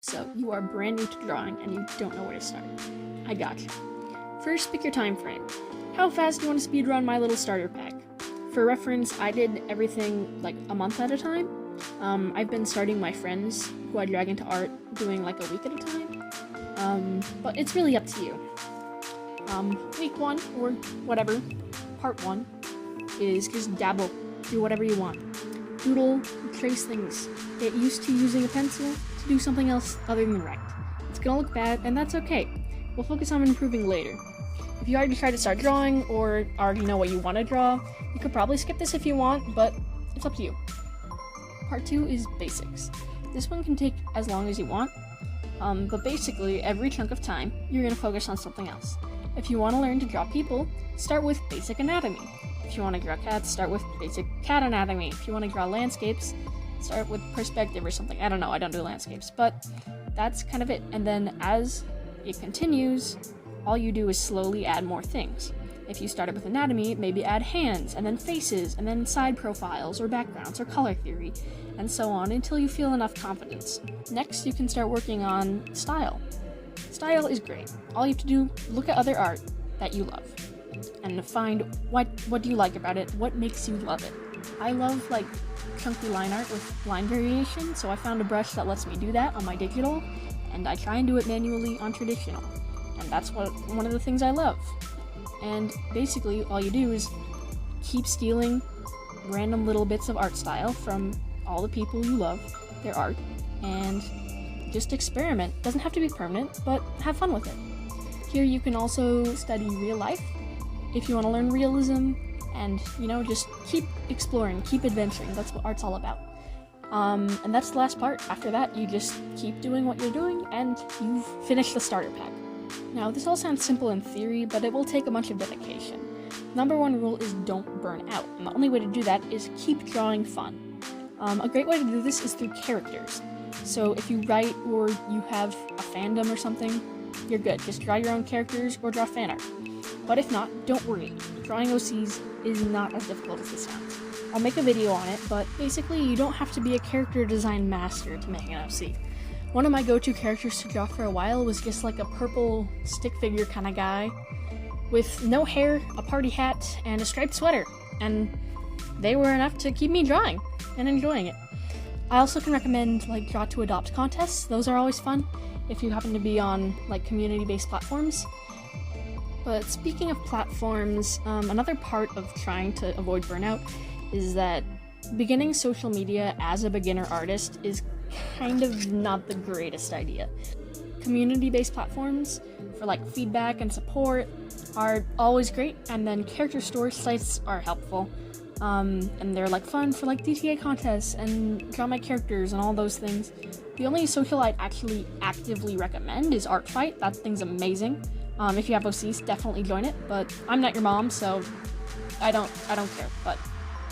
So you are brand new to drawing and you don't know where to start. I gotcha. First, pick your time frame. How fast do you want to speedrun my little starter pack? For reference, I did everything like a month at a time. I've been starting my friends who I drag into art doing like a week at a time. But it's really up to you. Week 1 or whatever, part 1 is just dabble. Do whatever you want. Doodle, trace things. Get used to using a pencil to do something else other than write. It's gonna look bad, and that's okay. We'll focus on improving later. If you already tried to start drawing, or already know what you want to draw, you could probably skip this if you want, but it's up to you. Part 2 is basics. This one can take as long as you want, but basically, every chunk of time, you're gonna focus on something else. If you want to learn to draw people, start with basic anatomy. If you want to draw cats, start with basic cat anatomy. If you want to draw landscapes, start with perspective or something. I don't know, I don't do landscapes, but that's kind of it. And then as it continues, all you do is slowly add more things. If you started with anatomy, maybe add hands, and then faces, and then side profiles, or backgrounds, or color theory, and so on until you feel enough confidence. Next, you can start working on style. Style is great. All you have to do, look at other art that you love, and find what do you like about it, what makes you love it. I love like chunky line art with line variation, so I found a brush that lets me do that on my digital, and I try and do it manually on traditional. And that's one of the things I love. And basically, all you do is keep stealing random little bits of art style from all the people you love, their art, and just experiment. Doesn't have to be permanent, but have fun with it. Here you can also study real life if you want to learn realism, and just keep exploring, keep adventuring. That's what art's all about. And that's the last part. After that, you just keep doing what you're doing, and you've finished the starter pack. Now, this all sounds simple in theory, but it will take a bunch of dedication. Number 1 rule is don't burn out, and the only way to do that is keep drawing fun. A great way to do this is through characters. So if you write or you have a fandom or something, you're good. Just draw your own characters or draw fan art. But if not, don't worry. Drawing OCs is not as difficult as it sounds. I'll make a video on it, but basically you don't have to be a character design master to make an OC. One of my go-to characters to draw for a while was just like a purple stick figure kind of guy with no hair, a party hat, and a striped sweater. And they were enough to keep me drawing and enjoying it. I also can recommend like Draw to Adopt contests. Those are always fun if you happen to be on like community-based platforms. But speaking of platforms, another part of trying to avoid burnout is that beginning social media as a beginner artist is kind of not the greatest idea. Community-based platforms for like feedback and support are always great, and then character storage sites are helpful. And they're like fun for like DTA contests and draw my characters and all those things. The only social I'd actually actively recommend is ArtFight. That thing's amazing. If you have OCs, definitely join it, but I'm not your mom, so I don't care. But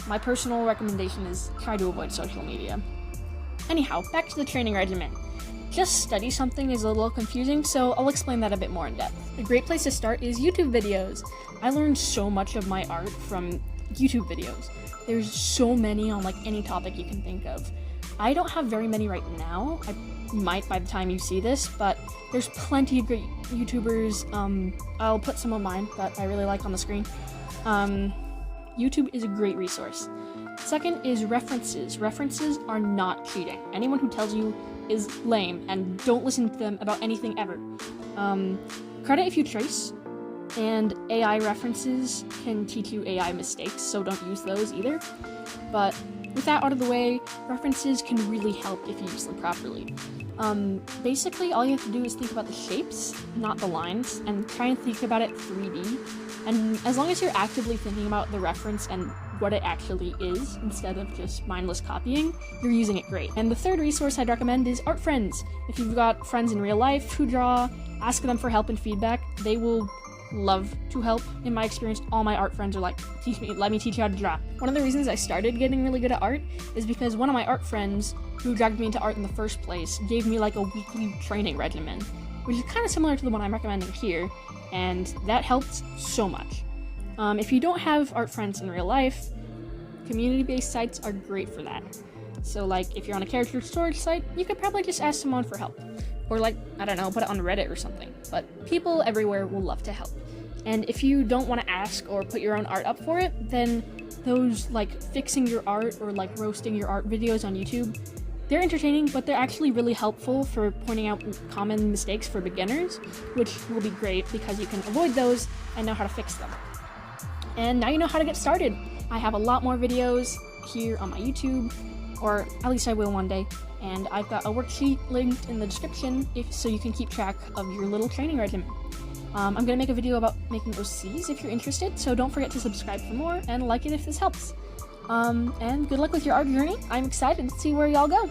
my personal recommendation is try to avoid social media. Anyhow, back to the training regimen. Just study something is a little confusing, so I'll explain that a bit more in depth. A great place to start is YouTube videos. I learned so much of my art from YouTube videos. There's so many on like any topic you can think of. I don't have very many right now. I might by the time you see this, but there's plenty of great YouTubers. I'll put some of mine that I really like on the screen. YouTube is a great resource. Second is references. References are not cheating. Anyone who tells you is lame, and don't listen to them about anything ever. Credit if you trace, and AI references can teach you AI mistakes, so don't use those either. But with that out of the way, references can really help if you use them properly. Basically, all you have to do is think about the shapes, not the lines, and try and think about it 3D. And as long as you're actively thinking about the reference and what it actually is, instead of just mindless copying, you're using it great. And the third resource I'd recommend is Art Friends. If you've got friends in real life who draw, ask them for help and feedback. They will love to help. In my experience, all my art friends are like, let me teach you how to draw. One of the reasons I started getting really good at art is because one of my art friends who dragged me into art in the first place gave me like a weekly training regimen, which is kind of similar to the one I'm recommending here, and that helped so much. If you don't have art friends in real life, community-based sites are great for that. So like, if you're on a character storage site, you could probably just ask someone for help. Or like, I don't know, put it on Reddit or something. But people everywhere will love to help. And if you don't want to ask or put your own art up for it, then those like fixing your art or like roasting your art videos on YouTube, they're entertaining, but they're actually really helpful for pointing out common mistakes for beginners, which will be great because you can avoid those and know how to fix them. And now you know how to get started. I have a lot more videos here on my YouTube, or at least I will one day, and I've got a worksheet linked in the description so you can keep track of your little training regimen. I'm going to make a video about making OCs if you're interested, so don't forget to subscribe for more and like it if this helps. And good luck with your art journey. I'm excited to see where y'all go.